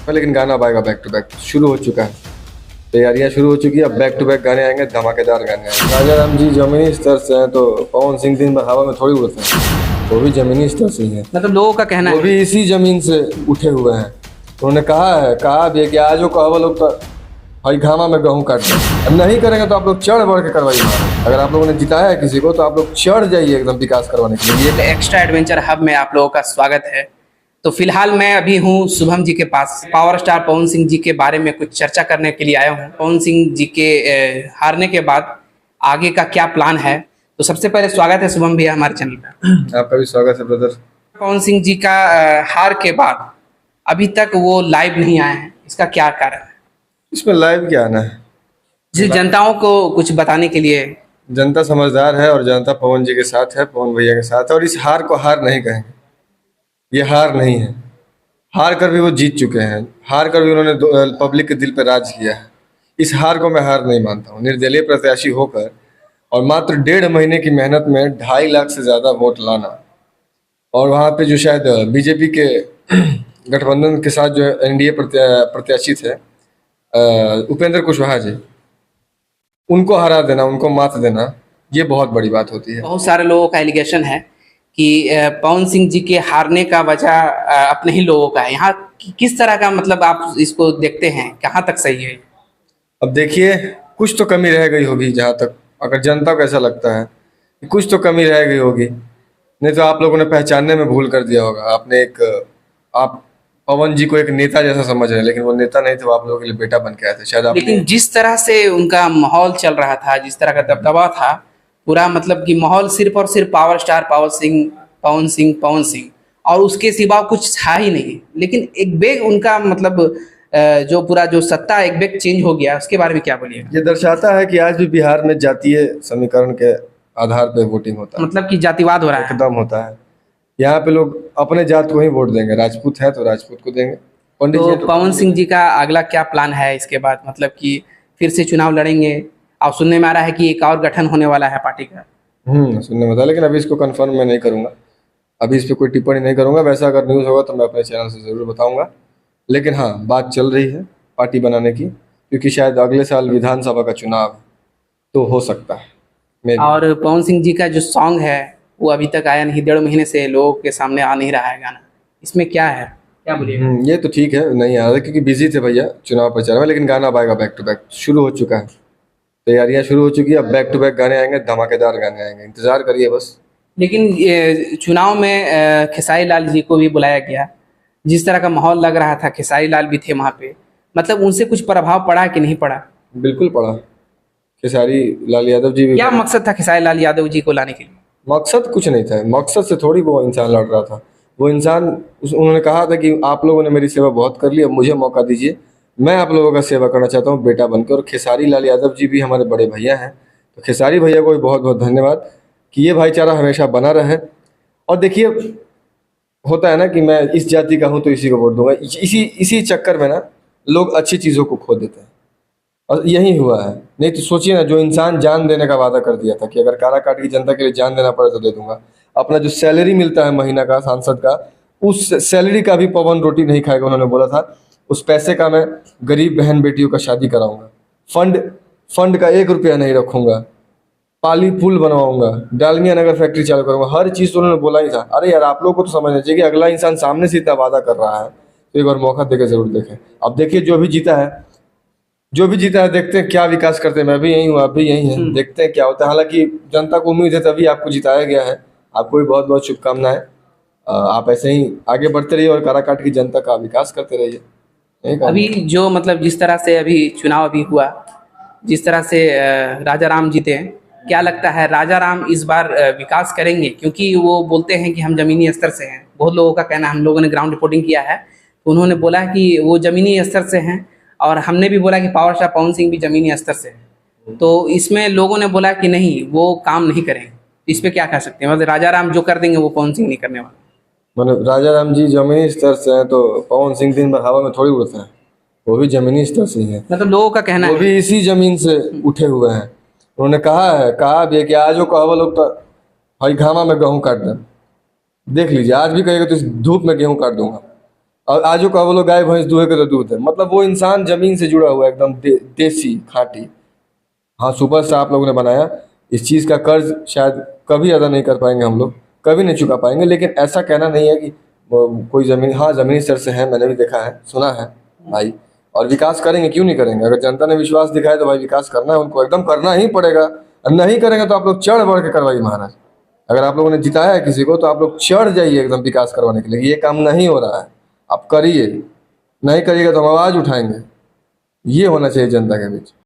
लेकिन गाना अब आएगा बैक टू बैक, शुरू हो चुका है, तैयारियां शुरू हो चुकी है। अब बैक टू बैक गाने आएंगे, धमाकेदार गाने आएंगे। राजा राम जी जमीनी स्तर से हैं तो पवन सिंह दिन भर हवा में थोड़ी उड़ते हैं, वो भी जमीनी स्तर से ही है। मतलब लोगों का कहना वो है भी इसी जमीन से उठे हुए हैं। तो उन्होंने कहा भी है कि आज वो कहवा लोग तो भाई घामा में गेहूँ काट दें, अब नहीं करेंगे तो आप लोग चढ़ बढ़ के करवाइए। अगर आप लोगों ने जिताया है किसी को तो आप लोग चढ़ जाइए एकदम विकास करवाने के लिए। ये एक्स्ट्रा एडवेंचर हब में आप लोगों का स्वागत है। तो फिलहाल मैं अभी हूँ शुभम जी के पास, पावर स्टार पवन सिंह जी के बारे में कुछ चर्चा करने के लिए आया हूँ। पवन सिंह जी के हारने के बाद आगे का क्या प्लान है, तो सबसे पहले स्वागत है शुभम भैया हमारे चैनल पर। आपका भी स्वागत है ब्रदर। पवन सिंह जी का हार के बाद अभी तक वो लाइव नहीं आए हैं, इसका क्या कारण है? इसमें लाइव क्या आना है, जी जनताओं को कुछ बताने के लिए। जनता समझदार है और जनता पवन जी के साथ है, पवन भैया के साथ है। और इस हार को हार नहीं कहेंगे, ये हार नहीं है। हार कर भी वो जीत चुके हैं, हार कर भी उन्होंने पब्लिक के दिल पर राज किया है। इस हार को मैं हार नहीं मानता हूँ। निर्दलीय प्रत्याशी होकर और मात्र 1.5 महीने की मेहनत में 2.5 लाख से ज़्यादा वोट लाना, और वहाँ पे जो शायद बीजेपी के गठबंधन के साथ जो एनडीए प्रत्याशी थे उपेंद्र कुशवाहा जी, उनको हरा देना, उनको मात देना, ये बहुत बड़ी बात होती है। बहुत सारे लोगों का एलिगेशन है कि पवन सिंह जी के हारने का वजह अपने ही लोगों का है। यहाँ किस तरह का मतलब आप इसको देखते हैं, कहाँ तक सही है? अब देखिए, कुछ तो कमी रह गई होगी, जहाँ तक अगर जनता को ऐसा लगता है कि कुछ तो कमी रह गई होगी, नहीं तो आप लोगों ने पहचानने में भूल कर दिया होगा। आपने आप पवन जी को एक नेता जैसा समझ रहे हैं, लेकिन वो नेता नहीं थे, वो आप लोगों के लिए बेटा बन के आए थे शायद। लेकिन जिस तरह से उनका माहौल चल रहा था, जिस तरह का दबदबा था पूरा, मतलब कि माहौल सिर्फ और सिर्फ पावर स्टार पवन सिंह पवन सिंह पवन सिंह, और उसके सिवा कुछ था ही नहीं। लेकिन एक बेग उनका मतलब जो पूरा जो सत्ता एक बेग चेंज हो गया, उसके बारे में क्या बोलिएगा? ये दर्शाता है कि आज भी बिहार में जातीय समीकरण के आधार पे वोटिंग होता है, मतलब कि जातिवाद हो रहा है एकदम होता है। यहाँ पे लोग अपने जात को ही वोट देंगे, राजपूत है तो राजपूत को देंगे, पंडित जी तो हैं तो पवन सिंह जी का अगला क्या प्लान है इसके बाद? मतलब कि फिर से चुनाव लड़ेंगे, और सुनने में आ रहा है कि एक और गठन होने वाला है पार्टी का। सुनने में था, लेकिन अभी इसको कंफर्म मैं नहीं करूंगा, अभी इस पे कोई टिप्पणी नहीं करूंगा। वैसा अगर न्यूज़ होगा तो मैं अपने चैनल से ज़रूर बताऊंगा। लेकिन हाँ, बात चल रही है पार्टी बनाने की, क्योंकि शायद अगले साल विधानसभा का चुनाव है, तो हो सकता है और पवन सिंह जी का जो सॉन्ग है वो अभी तक आया नहीं, 1.5 महीने से लोगों के सामने आ नहीं रहा है गाना, इसमें क्या है, क्या बोलिए? ये तो ठीक है, नहीं आ रहा क्योंकि बिजी थे भैया चुनाव प्रचार में, लेकिन गाना अब आएगा बैक टू बैक, शुरू हो चुका है, तैयारियां शुरू हो चुकी है। अब बैक टू बैक गाने आएंगे, धमाकेदार गाने आएंगे, इंतजार करिए बस। लेकिन ये चुनाव में खेसारी लाल जी को भी बुलाया गया, जिस तरह का माहौल लग रहा था, खेसारी लाल भी थे वहाँ पे, मतलब उनसे कुछ प्रभाव पड़ा कि नहीं पड़ा? बिल्कुल पड़ा, खेसारी लाल यादव जी भी। क्या मकसद था खेसारी लाल यादव जी को लाने के लिए? मकसद कुछ नहीं था, मकसद से थोड़ी वो इंसान लड़ रहा था। वो इंसान उन्होंने कहा था कि आप लोगों ने मेरी सेवा बहुत कर ली, अब मुझे मौका दीजिए, मैं आप लोगों का सेवा करना चाहता हूँ बेटा बनकर। और खेसारी लाल यादव जी भी हमारे बड़े भैया हैं, तो खेसारी भैया को भी बहुत बहुत धन्यवाद कि ये भाईचारा हमेशा बना रहे। और देखिए, होता है ना कि मैं इस जाति का हूँ तो इसी को वोट दूंगा, इसी चक्कर में ना लोग अच्छी चीज़ों को खो देते हैं, और यही हुआ है। नहीं तो सोचिए ना, जो इंसान जान देने का वादा कर दिया था कि अगर काराकाट की जनता के लिए जान देना पड़े तो दे दूंगा, अपना जो सैलरी मिलता है महीना का सांसद का, उस सैलरी का भी पवन रोटी नहीं खाएगा। उन्होंने बोला था उस पैसे का मैं गरीब बहन बेटियों का शादी कराऊंगा, फंड का 1 रुपया नहीं रखूंगा, पाली पुल बनवाऊंगा, डालमिया नगर फैक्ट्री चालू करूंगा, हर चीज़ तो उन्होंने बोला ही था। अरे यार, आप लोग को तो समझना चाहिए कि अगला इंसान सामने से इतना वादा कर रहा है तो एक बार मौका देकर जरूर देखें। अब देखिए, जो भी जीता है देखते हैं क्या विकास करते हैं। मैं भी यही हूँ, आप भी यही हैं, देखते हैं क्या होता है। हालांकि जनता को उम्मीद है तभी आपको जिताया गया है। आपको भी बहुत बहुत शुभकामनाएं। आप ऐसे ही आगे बढ़ते रहिए और काराकाट की जनता का विकास करते रहिए। अभी जो मतलब जिस तरह से अभी चुनाव अभी हुआ, जिस तरह से राजा राम जीते हैं, क्या लगता है राजा राम इस बार विकास करेंगे? क्योंकि वो बोलते हैं कि हम जमीनी स्तर से हैं, बहुत लोगों का कहना है, हम लोगों ने ग्राउंड रिपोर्टिंग किया है तो उन्होंने बोला कि वो जमीनी स्तर से हैं, और हमने भी बोला कि पावर स्टार पवन सिंह भी जमीनी स्तर से हैं। तो इसमें लोगों ने बोला कि नहीं, वो काम नहीं करेंगे। इस पर क्या कह सकते हैं? मतलब राजा राम जो कर देंगे वो पवन सिंह नहीं करने वाला। मतलब राजा राम जी जमीनी स्तर से हैं तो पवन सिंह दिन भर हवा में थोड़ी उड़ते हैं, वो भी जमीनी स्तर से ही है। मतलब लोगों का कहना है वो भी इसी जमीन से उठे हुए हैं। उन्होंने कहा भी है कि आज वो कहवा लोग तो भाई घामा में गेहूँ काट दें, देख लीजिए, आज भी कहेगा तो इस धूप में गेहूँ काट दूंगा। और आजो का बोलो गाय भैंस दूहे के तो दूध है, मतलब वो इंसान जमीन से जुड़ा हुआ है एकदम देसी खाटी। हाँ सुपर स्टार आप लोगों ने बनाया, इस चीज़ का कर्ज शायद कभी अदा नहीं कर पाएंगे हम लोग, कभी नहीं चुका पाएंगे, लेकिन ऐसा कहना नहीं है कि कोई ज़मीन, हाँ ज़मीनी स्तर से है, मैंने भी देखा है सुना है भाई। और विकास करेंगे, क्यों नहीं करेंगे, अगर जनता ने विश्वास दिखाया तो भाई विकास करना है उनको, एकदम करना ही पड़ेगा। और नहीं करेंगे तो आप लोग चढ़ बढ़ के करवाइए महाराज। अगर आप लोगों ने जिताया है किसी को तो आप लोग चढ़ जाइए एकदम विकास करवाने के लिए, ये काम नहीं हो रहा है आप करिए, नहीं करिएगा तो हम आवाज़ उठाएंगे। ये होना चाहिए जनता के बीच।